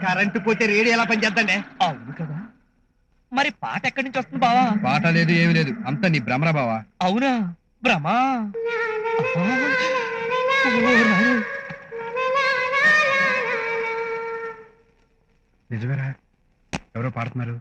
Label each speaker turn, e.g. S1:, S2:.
S1: Current పోతే radio ఎలా పనిచేద్దండి?
S2: అవును కదా, మరి పాట ఎక్కడి నుంచి వస్తుంది బావా?
S3: పాట లేదు ఏమి లేదు, అంతా నీ భ్రమరా బావా.
S2: అవునా, భ్రమా?
S3: నిజమేరా, ఎవరో పాడుతున్నారు.